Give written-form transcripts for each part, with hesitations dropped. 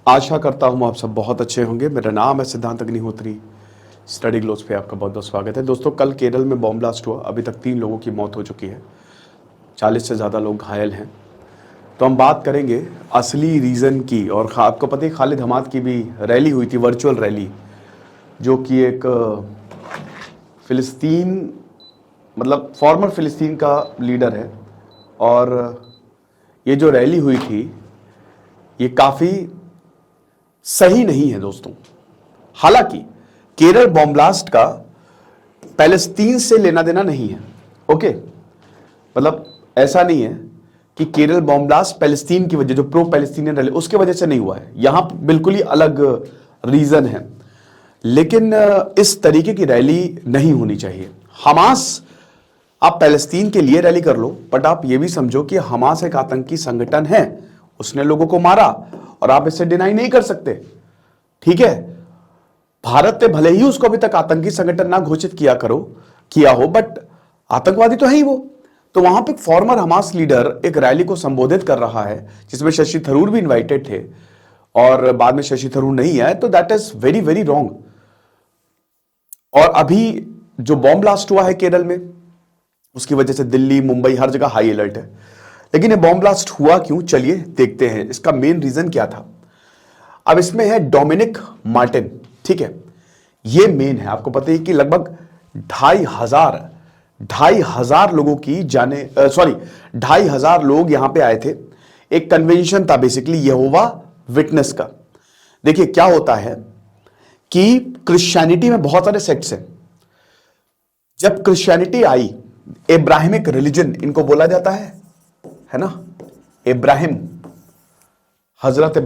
आशा करता हूँ आप सब बहुत अच्छे होंगे। मेरा नाम है सिद्धांत अग्निहोत्री। स्टडी ग्लोस पे आपका बहुत बहुत स्वागत है। दोस्तों, कल केरल में बॉम्ब ब्लास्ट हुआ। अभी तक 3 लोगों की मौत हो चुकी है, 40 से ज़्यादा लोग घायल हैं। तो हम बात करेंगे असली रीज़न की। और आपको पता है खालिद हमाद की भी रैली हुई थी, वर्चुअल रैली, जो कि एक फ़िलिस्तीन मतलब फॉर्मर फ़िलिस्तीन का लीडर है। और ये जो रैली हुई थी ये काफ़ी सही नहीं है दोस्तों। हालांकि केरल बॉम्ब ब्लास्ट का पैलेस्तीन से लेना देना नहीं है। ओके, मतलब ऐसा नहीं है कि केरल बॉम्ब ब्लास्ट पैलेस्तीन की वजह, जो प्रो पैलेस्टीनियन रैली उसके वजह से नहीं हुआ है। यहां बिल्कुल ही अलग रीजन है। लेकिन इस तरीके की रैली नहीं होनी चाहिए। हमास, आप पैलेस्तीन के लिए रैली कर लो, बट आप ये भी समझो कि हमास एक आतंकी संगठन है। उसने लोगों को मारा और आप इसे डिनाई नहीं कर सकते। ठीक है, भारत ने भले ही उसको अभी तक आतंकी संगठन ना घोषित किया हो, बट आतंकवादी तो है ही वो। तो वहां पे फॉर्मर हमास लीडर एक रैली को संबोधित कर रहा है, जिसमें शशि थरूर भी इनवाइटेड थे और बाद में शशि थरूर नहीं आए। तो that is very very wrong. और अभी जो बॉम्ब ब्लास्ट हुआ है केरल में, उसकी वजह से दिल्ली, मुंबई, हर जगह हाई अलर्ट है। लेकिन ये बॉम्ब ब्लास्ट हुआ क्यों, चलिए देखते हैं इसका मेन रीजन क्या था। अब इसमें है डोमिनिक मार्टिन। ठीक है, ये मेन है। आपको पता है कि लगभग 2,500 लोगों की 2,500 लोग यहां पे आए थे। एक कन्वेंशन था बेसिकली यहोवा विटनेस का। देखिए क्या होता है कि क्रिश्चियनिटी में बहुत सारे सेक्ट्स हैं। जब क्रिश्चियनिटी आई, इब्राहिमिक रिलीजन इनको बोला जाता है ना, इब्राहिम, हजरत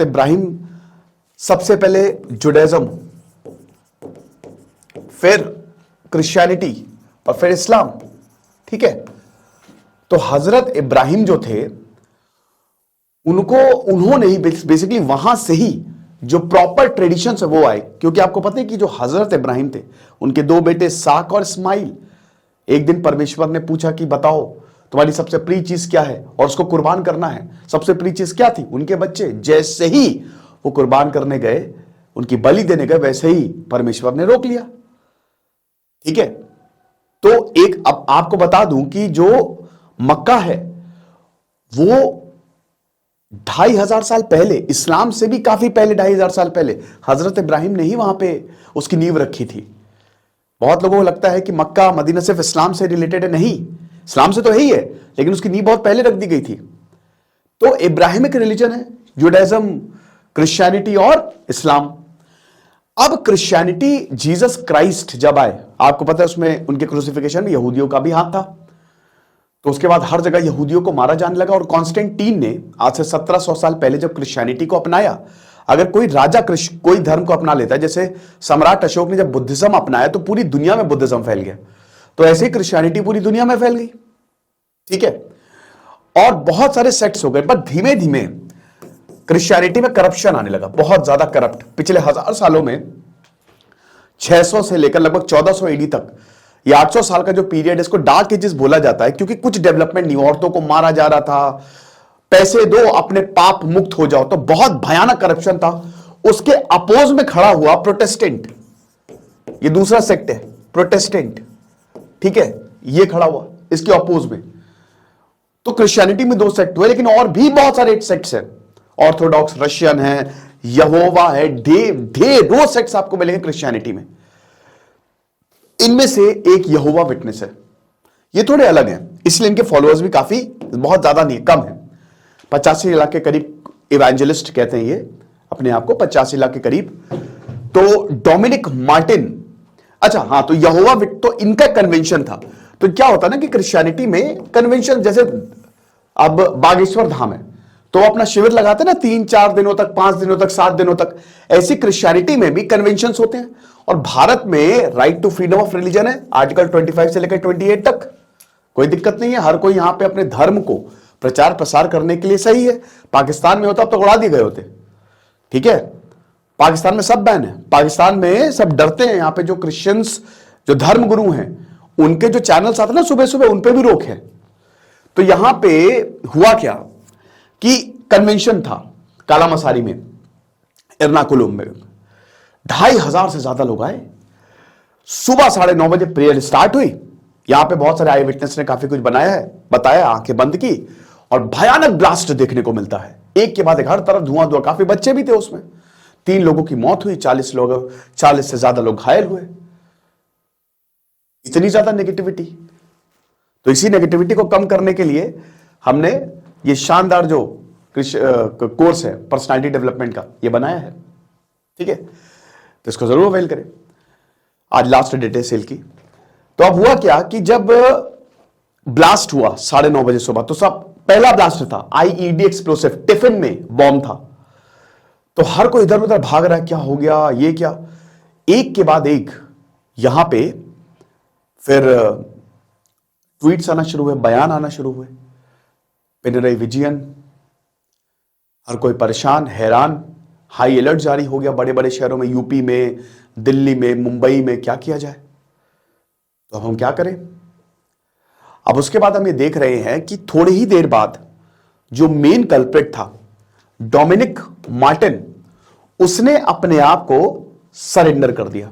इब्राहिम सबसे पहले जुडाइज्म, फिर क्रिश्चियनिटी और फिर इस्लाम। ठीक है, तो हजरत इब्राहिम जो थे उन्होंने ही बेसिकली वहां से ही जो प्रॉपर ट्रेडिशन है वो आए। क्योंकि आपको पता है कि जो हजरत इब्राहिम थे, उनके 2 बेटे साक और इस्माइल। एक दिन परमेश्वर ने पूछा कि बताओ तुम्हारी सबसे प्रिय चीज क्या है, और उसको कुर्बान करना है। सबसे प्रिय चीज क्या थी? उनके बच्चे। जैसे ही वो कुर्बान करने गए, उनकी बलि देने गए, वैसे ही परमेश्वर ने रोक लिया। ठीक है, तो एक अब आपको बता दूं कि जो मक्का है वो 2,500 साल पहले, इस्लाम से भी काफी पहले, 2,500 साल पहले हजरत इब्राहिम ने ही वहां पे उसकी नींव रखी थी। बहुत लोगों को लगता है कि मक्का मदीना सिर्फ इस्लाम से रिलेटेड है। नहीं, इस्लाम से तो है ही है, लेकिन उसकी नींव बहुत पहले रख दी गई थी। तो इब्राहिमिक रिलीजन है जुडाइज्म, क्रिश्चियनिटी और इस्लाम। अब क्रिश्चियनिटी, जीसस क्राइस्ट जब आए, आपको पता है उसमें उनके क्रूसिफिकेशन में यहूदियों का भी हाथ था। तो उसके बाद हर जगह यहूदियों को मारा जाने लगा। और कॉन्स्टेंटीन ने आज से 1700 साल पहले जब क्रिश्चियनिटी को अपनाया, अगर कोई राजा कोई धर्म को अपना लेता है, जैसे सम्राट अशोक ने जब बुद्धिज्म अपनाया तो पूरी दुनिया में बुद्धिज्म फैल गया, तो ऐसे ही क्रिश्चियनिटी पूरी दुनिया में फैल गई। ठीक है, और बहुत सारे सेक्ट्स हो गए। पर धीमे धीमे क्रिश्चियनिटी में करप्शन आने लगा, बहुत ज्यादा करप्ट। पिछले 1000 सालों में 600 से लेकर लगभग 1400 एडी तक, ये 800 साल का जो पीरियड है, इसको डार्क एजेस बोला जाता है। क्योंकि कुछ डेवलपमेंट नहीं, औरतों को मारा जा रहा था, पैसे दो अपने पाप मुक्त हो जाओ, तो बहुत भयानक करप्शन था। उसके अपोज में खड़ा हुआ प्रोटेस्टेंट, ये दूसरा सेक्ट है प्रोटेस्टेंट। ठीक है, ये खड़ा हुआ इसके अपोज में। तो क्रिश्चियनिटी में 2 सेक्ट हुए, लेकिन और भी बहुत सारे सेक्ट्स हैं। ऑर्थोडॉक्स रशियन है, यहोवा है, ढेरों सेक्ट्स आपको मिलेंगे क्रिश्चियनिटी में। इनमें से एक यहोवा विटनेस है। ये थोड़े अलग हैं, इसलिए इनके फॉलोअर्स भी काफी, बहुत ज्यादा नहीं, कम है। 85 लाख के करीब इवेंजलिस्ट कहते हैं ये अपने आप को, 85 लाख के करीब। तो डोमिनिक मार्टिन, अच्छा हाँ, तो यहोवा तो इनका कन्वेंशन था। तो क्या होता ना कि क्रिश्चियनिटी में कन्वेंशन, जैसे अब बागेश्वर धाम है तो अपना शिविर लगाते ना 3-4 दिनों तक, 5 दिनों तक, 7 दिनों तक। ऐसी क्रिश्चियनिटी में भी कन्वेंशन होते हैं। और भारत में right to freedom of religion है, आर्टिकल 25 से लेकर 28 तक। कोई दिक्कत नहीं है, हर कोई यहां पे अपने धर्म को प्रचार प्रसार करने के लिए सही है। पाकिस्तान में होता अब तो उड़ा दिए गए होते। ठीक है, पाकिस्तान में सब बैन है, पाकिस्तान में सब डरते हैं। यहां पे जो क्रिश्चियंस, जो धर्म गुरु हैं, उनके जो चैनल्स आते हैं ना सुबह सुबह, उन पे भी रोक है। तो यहां पे हुआ क्या कि कन्वेंशन था, काला मसारी में, एर्नाकुलम में 2,500 से ज्यादा लोग आए। सुबह 9:30 बजे प्रेयर स्टार्ट हुई। यहां पे बहुत सारे आई विटनेस ने काफी कुछ बनाया है, बताया, आंखें बंद की, और भयानक ब्लास्ट देखने को मिलता है, एक के बाद एक, हर तरफ धुआं धुआं। काफी बच्चे भी थे उसमें। 3 लोगों की मौत हुई, 40 से ज्यादा लोग घायल हुए। इतनी ज्यादा नेगेटिविटी। तो इसी नेगेटिविटी को कम करने के लिए हमने ये शानदार जो कोर्स है पर्सनालिटी डेवलपमेंट का, ये बनाया है। ठीक है, तो इसको जरूर अवेल करें। आज लास्ट डेट है सेल की। तो अब हुआ क्या कि जब ब्लास्ट हुआ 9:30 बजे सुबह, तो सब पहला ब्लास्ट था आईईडी एक्सप्लोसिव, टिफिन में बॉम्ब था। तो हर कोई इधर उधर भाग रहा है, क्या हो गया, ये क्या। एक के बाद एक यहां पे फिर ट्वीट्स आना शुरू हुए, बयान आना शुरू हुए। पिनरई विजयन, हर कोई परेशान, हैरान। हाई अलर्ट जारी हो गया बड़े बड़े शहरों में, यूपी में, दिल्ली में, मुंबई में। क्या किया जाए, तो अब हम क्या करें। अब उसके बाद हम ये देख रहे हैं कि थोड़ी ही देर बाद जो मेन कल्प्रिट था डोमिनिक मार्टिन, उसने अपने आप को सरेंडर कर दिया।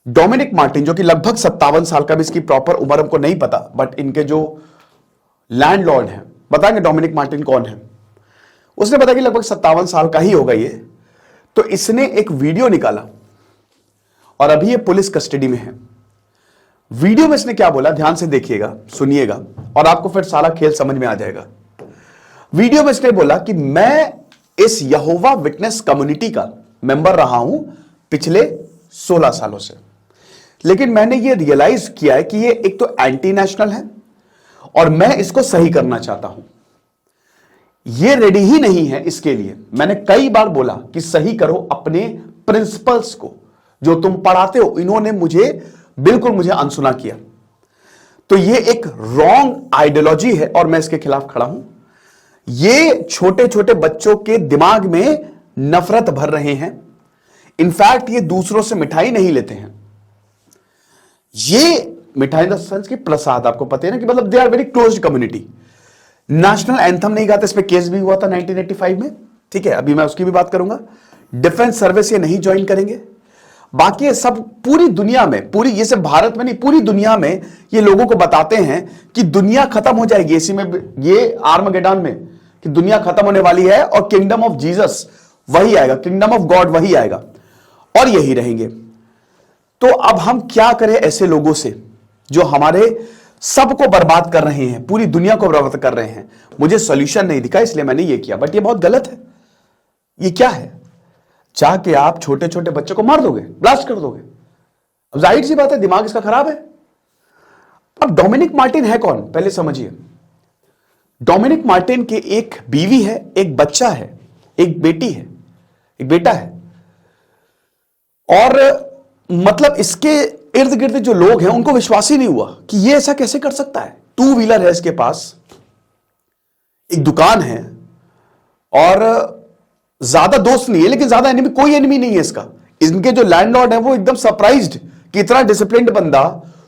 डोमिनिक मार्टिन जो कि लगभग 57 साल का, भी इसकी प्रॉपर उम्र हमको नहीं पता, बट इनके जो लैंडलॉर्ड हैं बताएंगे डोमिनिक मार्टिन कौन है। उसने बताया कि लगभग 57 साल का ही होगा ये। तो इसने एक वीडियो निकाला और अभी ये पुलिस कस्टडी में है। वीडियो में इसने क्या बोला, ध्यान से देखिएगा, सुनिएगा, और आपको फिर सारा खेल समझ में आ जाएगा। वीडियो में इसने बोला कि मैं इस यहोवा विटनेस कम्युनिटी का मेंबर रहा हूं पिछले 16 सालों से, लेकिन मैंने ये रियलाइज किया है कि ये एक तो एंटी नेशनल है और मैं इसको सही करना चाहता हूं। ये रेडी ही नहीं है इसके लिए। मैंने कई बार बोला कि सही करो अपने प्रिंसिपल्स को, जो तुम पढ़ाते हो। इन्होंने मुझे अनसुना किया। तो ये एक रॉन्ग आइडियोलॉजी है और मैं इसके खिलाफ खड़ा हूं। ये छोटे छोटे बच्चों के दिमाग में नफरत भर रहे हैं। इनफैक्ट ये दूसरों से मिठाई नहीं लेते हैं। ये मिठाई द सेंस की प्रसाद, आपको पता है ना, कि मतलब they are very closed community. National anthem नहीं गाते, इस पे केस भी हुआ था 1985 में। ठीक है, अभी मैं उसकी भी बात करूंगा। डिफेंस सर्विस ये नहीं ज्वाइन करेंगे। बाकी ये सब पूरी दुनिया में, पूरी, ये सिर्फ भारत में नहीं, पूरी दुनिया में ये लोगों को बताते हैं कि दुनिया खत्म हो जाएगी इसी में, ये आर्मगेडॉन में, कि दुनिया खत्म होने वाली है और किंगडम ऑफ जीसस वही आएगा, किंगडम ऑफ गॉड वही आएगा और यही रहेंगे। तो अब हम क्या करें ऐसे लोगों से जो हमारे सबको बर्बाद कर रहे हैं, पूरी दुनिया को बर्बाद कर रहे हैं। मुझे सॉल्यूशन नहीं दिखा, इसलिए मैंने ये किया, बट ये बहुत गलत है। ये क्या है, चाह के आप छोटे छोटे बच्चों को मार दोगे, ब्लास्ट कर दोगे। अब जाहिर सी बात है दिमाग इसका खराब है। अब डोमिनिक मार्टिन है कौन, पहले समझिए। डोमिनिक मार्टिन के एक बीवी है, एक बच्चा है, एक बेटी है, एक बेटा है। और मतलब इसके इर्द गिर्द जो लोग हैं उनको विश्वास ही नहीं हुआ कि ये ऐसा कैसे कर सकता है। 2 व्हीलर है इसके पास, एक दुकान है, और ज्यादा दोस्त नहीं है, लेकिन ज्यादा एनिमी, कोई एनिमी नहीं है इसका। इनके जो लैंडलॉर्ड है वो एकदम सरप्राइज्ड कि इतना डिसिप्लिन्ड बंदा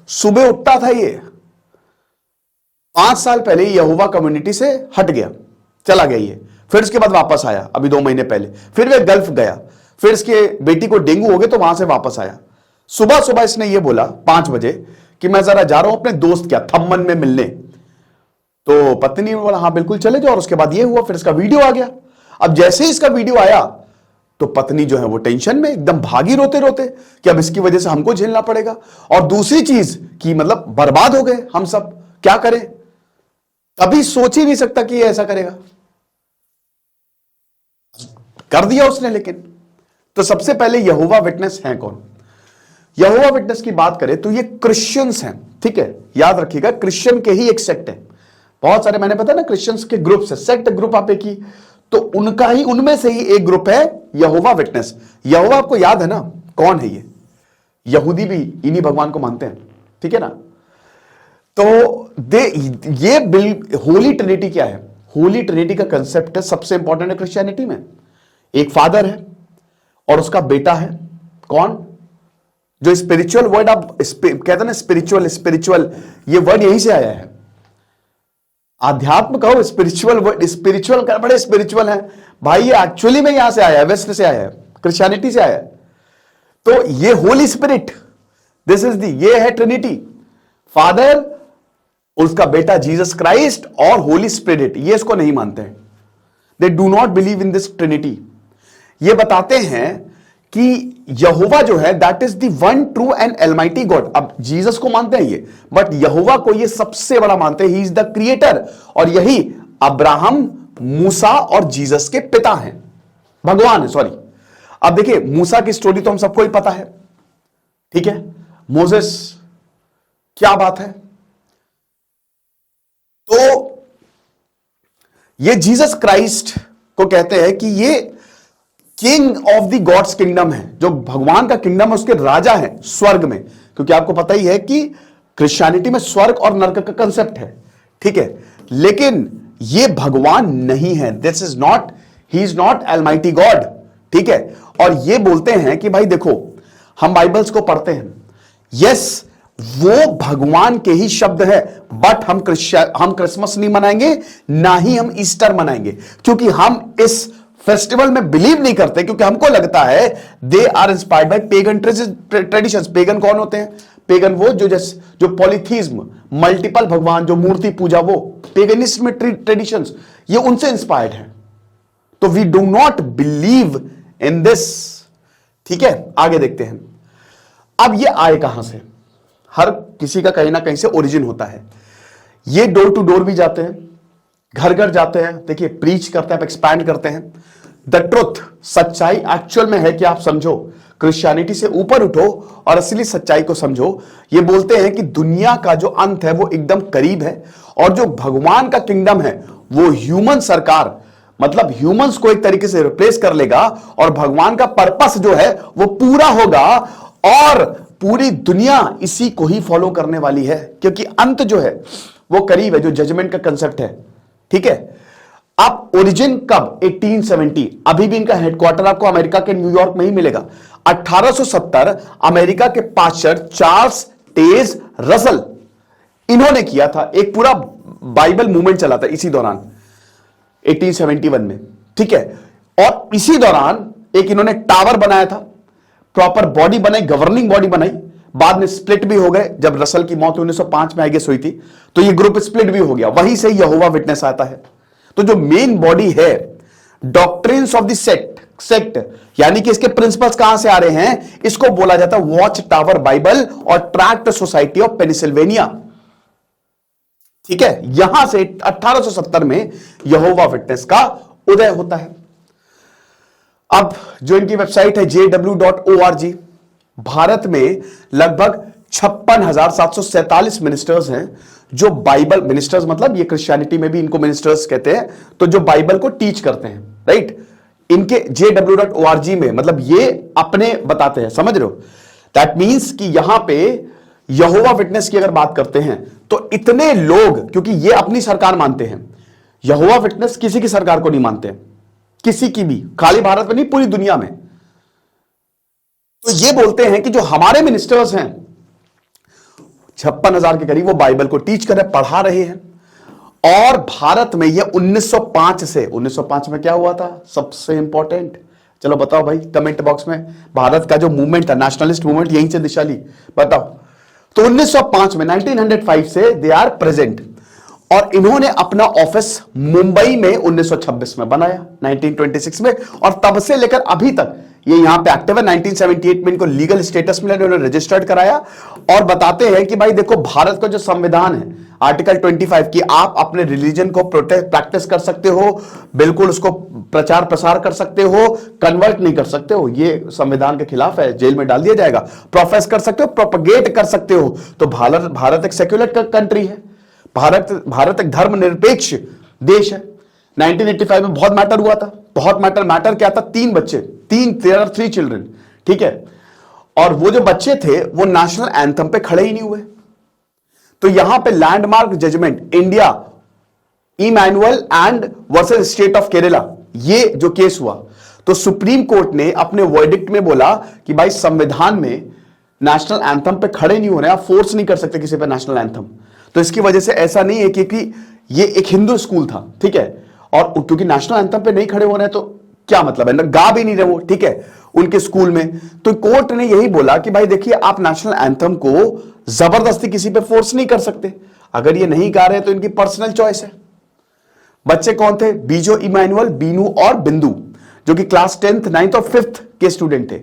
सुबह उठता था। ये 5 साल पहले यहोवा कम्युनिटी से हट गया, चला गया ये, फिर उसके बाद वापस आया अभी 2 महीने पहले, फिर वे गल्फ गया, फिर इसके बेटी को डेंगू हो गया तो वहां से वापस आया। सुबह सुबह इसने ये बोला 5 बजे कि मैं जरा जा रहा हूं अपने दोस्त क्या थम्मन में मिलने। तो पत्नी ने बोला हाँ बिल्कुल चले जाओ, और उसके बाद ये हुआ, फिर इसका वीडियो आ गया। अब जैसे ही इसका वीडियो आया तो पत्नी जो है वो टेंशन में एकदम भागी रोते रोते कि अब इसकी वजह से हमको झेलना पड़ेगा। और दूसरी चीज कि मतलब बर्बाद हो गए हम सब, क्या करें। कभी सोच ही नहीं सकता कि ये ऐसा करेगा, कर दिया उसने। लेकिन तो सबसे पहले यहोवा विटनेस है कौन। यहोवा विटनेस की बात करें तो ये क्रिश्चियंस हैं। ठीक है, याद रखिएगा, क्रिश्चियन के ही एक सेक्ट है। बहुत सारे मैंने बताया ना क्रिश्चियंस के ग्रुप्स है, सेक्ट ग्रुप आप एक ही, तो उनका ही, उनमें से ही एक ग्रुप है यहोवा विटनेस। यहोवा आपको याद है ना कौन है ये, यहूदी भी इन्हीं भगवान को मानते हैं। ठीक है ना। तो ये होली ट्रिनिटी क्या है, होली ट्रिनिटी का कंसेप्ट है, सबसे इंपॉर्टेंट है क्रिश्चियनिटी में। एक फादर है और उसका बेटा है, कौन, जो स्पिरिचुअल वर्ड आप कहते हैं ना, स्पिरिचुअल, ये वर्ड यहीं से आया है। अध्यात्म कहो, स्पिरिचुअल, स्पिरिचुअल का बड़े स्पिरिचुअल है भाई। ये एक्चुअली में यहां से आया है, वेस्ट से आया है, क्रिश्चियनिटी से आया है। तो ये Holi spirit, this is the, ये है ट्रिनिटी, फादर, उसका बेटा जीसस क्राइस्ट और होली स्पिरिट। ये इसको नहीं मानते हैं, they do not believe in this Trinity. ये बताते हैं कि यहोवा जो है that is the one true and almighty God. अब जीसस को मानते हैं ये, बट यहोवा को ये सबसे बड़ा मानते हैं, ही इज द क्रिएटर। और यही अब्राहम, मूसा और जीसस के पिता हैं, भगवान है, सॉरी। अब देखिए मूसा की स्टोरी तो हम सबको ही पता है, ठीक है, मोसेस, क्या बात है। तो ये जीसस क्राइस्ट को कहते हैं कि ये king of the gods kingdom है, जो भगवान का किंगडम है उसके राजा है स्वर्ग में। क्योंकि आपको पता ही है कि क्रिश्चियनिटी में स्वर्ग और नरक का कंसेप्ट है, ठीक है। लेकिन ये भगवान नहीं है, this is not, he is not almighty God, ठीक है। और ये बोलते हैं कि भाई देखो, हम बाइबल्स को पढ़ते हैं, यस वो भगवान के ही शब्द है, बट हम क्रिसमस नहीं मनाएंगे, ना ही हम ईस्टर मनाएंगे, क्योंकि हम इस फेस्टिवल में बिलीव नहीं करते, क्योंकि हमको लगता है they are inspired by pagan traditions. Pagan कौन होते हैं? पेगन वो जो पॉलीथीज्म, मल्टीपल भगवान, जो मूर्ति पूजा, वो पेगनिस्ट में ट्रेडिशंस, ये उनसे इंस्पायर्ड है। तो we do not believe in this, ठीक है। आगे देखते हैं, अब ये आए कहां से? हर किसी का कहीं ना कहीं से ओरिजिन होता है। ये डोर टू डोर भी जाते हैं, घर घर जाते हैं, देखिए प्रीच करते हैं, एक्सपैंड करते हैं। द ट्रुथ, सच्चाई एक्चुअल में है कि आप समझो, क्रिश्चियनिटी से ऊपर उठो और असली सच्चाई को समझो। ये बोलते हैं कि दुनिया का जो अंत है वो एकदम करीब है, और जो भगवान का किंगडम है वो ह्यूमन सरकार, मतलब ह्यूमंस को एक तरीके से रिप्लेस कर लेगा, और भगवान का पर्पस जो है वो पूरा होगा, और पूरी दुनिया इसी को ही फॉलो करने वाली है, क्योंकि अंत जो है वो करीब है, जो जजमेंट का कंसेप्ट है, ठीक है। अब ओरिजिन कब? 1870। अभी भी इनका हेडक्वार्टर आपको अमेरिका के न्यूयॉर्क में ही मिलेगा। 1870 अमेरिका के पास्टर चार्ल्स टेज रसल, इन्होंने किया था। एक पूरा बाइबल मूवमेंट चला था इसी दौरान 1871 में, ठीक है। और इसी दौरान एक इन्होंने टावर बनाया था, प्रॉपर बॉडी बनाई, गवर्निंग बॉडी बनाई। बाद में स्प्लिट भी हो गए, जब रसल की मौत 1905 में आई गेस हुई थी, तो ये ग्रुप स्प्लिट भी हो गया। वहीं से यहोवा विटनेस आता है। तो जो मेन बॉडी है, डॉक्ट्रिन्स ऑफ द सेक्ट, यानी कि इसके प्रिंसिपल्स कहां से आ रहे हैं, इसको बोला जाता है वॉच टावर बाइबल और ट्रैक्ट सोसाइटी ऑफ पेनिसिल्वेनिया, ठीक है। यहां से 1870 में यहोवा विटनेस का उदय होता है। अब जो इनकी वेबसाइट है jw.org, भारत में लगभग 56,747 मिनिस्टर्स हैं, जो बाइबल, मिनिस्टर्स मतलब ये क्रिश्चियनिटी में भी इनको मिनिस्टर्स कहते हैं, तो जो बाइबल को टीच करते हैं, राइट। इनके jw.org में, मतलब ये अपने बताते हैं, समझ रहे हो। दैट मींस कि यहां पे यहोवा विटनेस की अगर बात करते हैं तो इतने लोग, क्योंकि ये अपनी सरकार मानते हैं, यहोवा विटनेस किसी की सरकार को नहीं मानते, किसी की भी, खाली भारत में नहीं, पूरी दुनिया में। तो ये बोलते हैं कि जो हमारे मिनिस्टर्स हैं 56,000 के करीब, वो बाइबल को टीच कर रहे, पढ़ा रहे हैं। और भारत में ये 1905 से, 1905 में क्या हुआ था सबसे इंपॉर्टेंट, चलो बताओ भाई कमेंट बॉक्स में। भारत का जो मूवमेंट था, नेशनलिस्ट मूवमेंट, यहीं से दिशा ली, बताओ। तो 1905 में, 1905 से दे आर प्रेजेंट, और इन्होंने अपना ऑफिस मुंबई में 1926 में बनाया, 1926 में, और तब से लेकर अभी तक ये यहां पे एक्टिव है। 1978 में इनको लीगल स्टेटस मिला, इन्होंने रजिस्टर्ड कराया, और बताते हैं कि भाई देखो, भारत का जो संविधान है आर्टिकल 25 की, आप अपने रिलीजन को प्रैक्टिस कर सकते हो, बिल्कुल उसको प्रचार प्रसार कर सकते हो, कन्वर्ट नहीं कर सकते हो, ये संविधान के खिलाफ है, जेल में डाल दिया जाएगा। प्रोफेस कर सकते हो, प्रोपगेट कर सकते हो। तो भारत एक सेक्युलर कंट्री है, भारत एक धर्मनिरपेक्ष देश है। 1985 में बहुत मैटर हुआ था, बहुत मैटर क्या था, 3 बच्चे, 3 चिल्ड्रन, ठीक है। और वो जो बच्चे थे वो नेशनल एंथम पे खड़े ही नहीं हुए। तो यहां पे landmark judgment, India Emmanuel and versus state of Kerala, ये जो केस हुआ, तो सुप्रीम कोर्ट ने अपने वर्डिक्ट में बोला कि भाई संविधान में नेशनल एंथम पे खड़े नहीं हो रहे, आप फोर्स नहीं कर सकते किसी पे नेशनल एंथम। तो इसकी वजह से ऐसा नहीं है कि ये एक हिंदू स्कूल था, ठीक है, और क्योंकि नेशनल एंथम पे नहीं खड़े हो रहे हैं तो क्या मतलब है ना, गा भी नहीं रहे वो, ठीक है, उनके स्कूल में। तो कोर्ट ने यही बोला कि भाई देखिए, आप नेशनल एंथम को जबरदस्ती किसी पे फोर्स नहीं कर सकते, अगर ये नहीं गा रहे तो इनकी पर्सनल चॉइस है। बच्चे कौन थे? बीजो इमैनुअल, बीनू और बिंदु, जो कि क्लास 10th 9th और 5th के स्टूडेंट थे।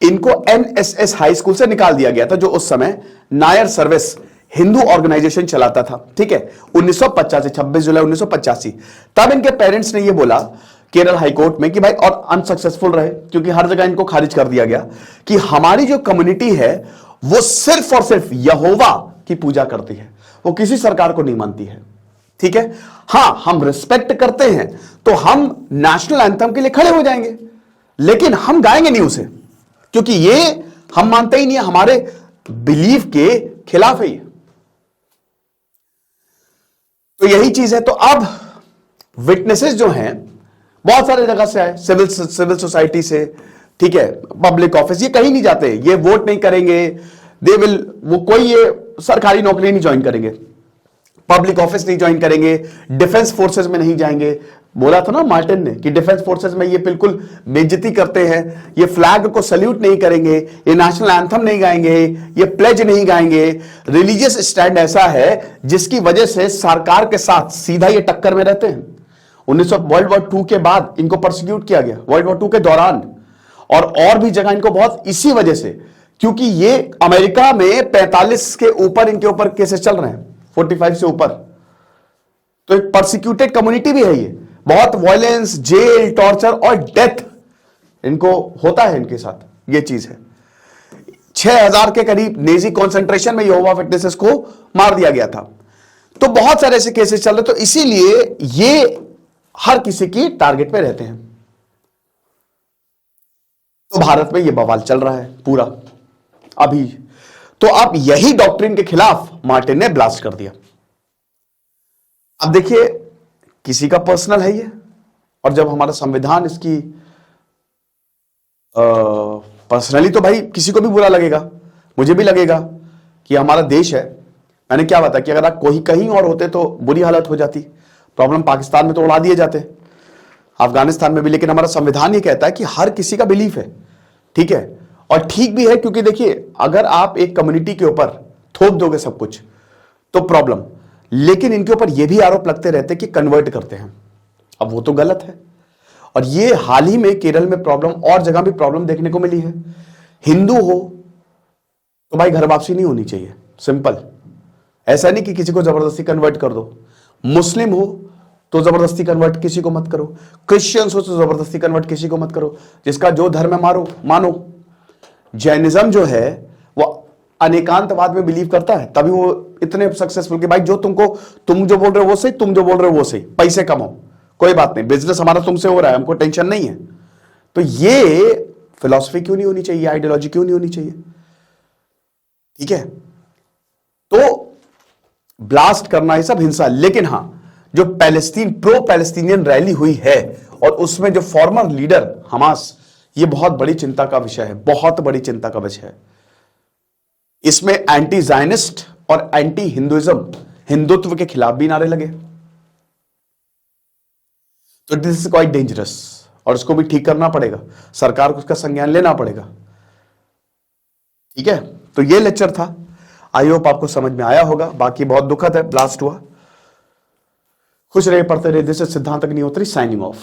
इनको एनएसएस हाई स्कूल से निकाल दिया गया था, जो उस समय नायर सर्विस हिंदू ऑर्गेनाइजेशन चलाता था, ठीक है, 1985, 26 जुलाई 1985। तब इनके पेरेंट्स ने यह बोला केरल हाईकोर्ट में कि भाई, और अनसक्सेसफुल रहे क्योंकि हर जगह इनको खारिज कर दिया गया कि हमारी जो कम्युनिटी है वो सिर्फ और सिर्फ यहोवा की पूजा करती है, वो किसी सरकार को नहीं मानती है, ठीक है। हां, हम रिस्पेक्ट करते हैं तो हम नेशनल एंथम के लिए खड़े हो जाएंगे, लेकिन हम गाएंगे नहीं उसे, क्योंकि ये हम मानते ही नहीं है, हमारे बिलीफ के खिलाफ है ये। तो यही चीज है। तो अब विटनेसेस जो हैं बहुत सारे जगह से आए, सिविल सोसाइटी से, ठीक है, पब्लिक ऑफिस, ये कहीं नहीं जाते, ये वोट नहीं करेंगे, वो कोई ये सरकारी नौकरी नहीं ज्वाइन करेंगे, पब्लिक ऑफिस नहीं ज्वाइन करेंगे, डिफेंस फोर्सेस में नहीं जाएंगे। बोला था ना मार्टिन ने कि डिफेंस फोर्सेस में ये बिल्कुल बेइज्जती करते हैं, ये फ्लैग को सल्यूट नहीं करेंगे, ये नेशनल एंथम नहीं गाएंगे, ये प्लेज नहीं गाएंगे। रिलीजियस स्टैंड ऐसा है जिसकी वजह से सरकार के साथ सीधा ये टक्कर में रहते हैं। वर्ल्ड वॉर 2 के बाद इनको प्रोसिक्यूट किया गया, वर्ल्ड वॉर 2 के दौरान, और भी जगह इनको बहुत, इसी वजह से, क्योंकि ये अमेरिका में 45 के ऊपर इनके ऊपर केसेस चल रहे हैं, 45 से ऊपर। तो एक परसिक्यूटेड कम्युनिटी भी है ये, बहुत वायलेंस, जेल, टॉर्चर और डेथ इनको होता है, इनके साथ ये चीज है। 6000 के करीब नेजी कॉन्सेंट्रेशन में यहोवा विटनेसेस को मार दिया गया था। तो बहुत सारे ऐसे केसेस चल रहे, तो इसीलिए ये हर किसी की टारगेट पे रहते हैं। तो भारत में ये बवाल चल रहा है पूरा अभी। तो अब यही डॉक्ट्रिन के खिलाफ मार्टिन ने ब्लास्ट कर दिया। अब देखिए, किसी का पर्सनल है ये, और जब हमारा संविधान इसकी पर्सनली, तो भाई किसी को भी बुरा लगेगा, मुझे भी लगेगा कि हमारा देश है। मैंने क्या बताया कि अगर आप कोई कहीं और होते तो बुरी हालत हो जाती, प्रॉब्लम पाकिस्तान में तो उड़ा दिए जाते, अफगानिस्तान में भी, लेकिन हमारा संविधान ये कहता है कि हर किसी का बिलीफ है, ठीक है, और ठीक भी है, क्योंकि देखिए अगर आप एक कम्युनिटी के ऊपर थोप दोगे सब कुछ तो प्रॉब्लम, लेकिन इनके ऊपर यह भी आरोप लगते रहते कि कन्वर्ट करते हैं, अब वो तो गलत है। और ये हाल ही में केरल में प्रॉब्लम, और जगह भी प्रॉब्लम देखने को मिली है। हिंदू हो तो भाई घर वापसी नहीं होनी चाहिए, सिंपल, ऐसा नहीं कि किसी को जबरदस्ती कन्वर्ट कर दो। मुस्लिम हो तो जबरदस्ती कन्वर्ट किसी को मत करो, क्रिश्चियंस हो तो जबरदस्ती कन्वर्ट किसी को मत करो, जिसका जो धर्म है मानो। जैनिज्म जो है वो अनेकांतवाद में बिलीव करता है, तभी वो इतने सक्सेसफुल कि भाई जो तुम जो बोल रहे हो वो सही, तुम जो बोल रहे हो वो सही, पैसे कमाओ, कोई बात नहीं, बिजनेस हमारा तुमसे हो रहा है, हमको टेंशन नहीं है। तो ये फिलॉसफी क्यों नहीं होनी चाहिए, आइडियोलॉजी क्यों नहीं होनी चाहिए, ठीक है। तो ब्लास्ट करना ये सब हिंसा, लेकिन हां, जो प्रो पैलेस्टीनियन रैली हुई है और उसमें जो फॉर्मर लीडर हमास, ये बहुत बड़ी चिंता का विषय है, बहुत बड़ी चिंता का विषय है। इसमें एंटी जायनिस्ट और एंटी हिंदुइज्म, हिंदुत्व के खिलाफ भी नारे लगे। तो दिस इज क्वाइट डेंजरस, और इसको भी ठीक करना पड़ेगा, सरकार को उसका संज्ञान लेना पड़ेगा, ठीक है। तो ये लेक्चर था, आई होप आपको समझ में आया होगा। बाकी बहुत दुखद है, ब्लास्ट हुआ। खुश रहे, पढ़ते रहे। दिस इज सिद्धांत अग्निहोत्री साइनिंग ऑफ।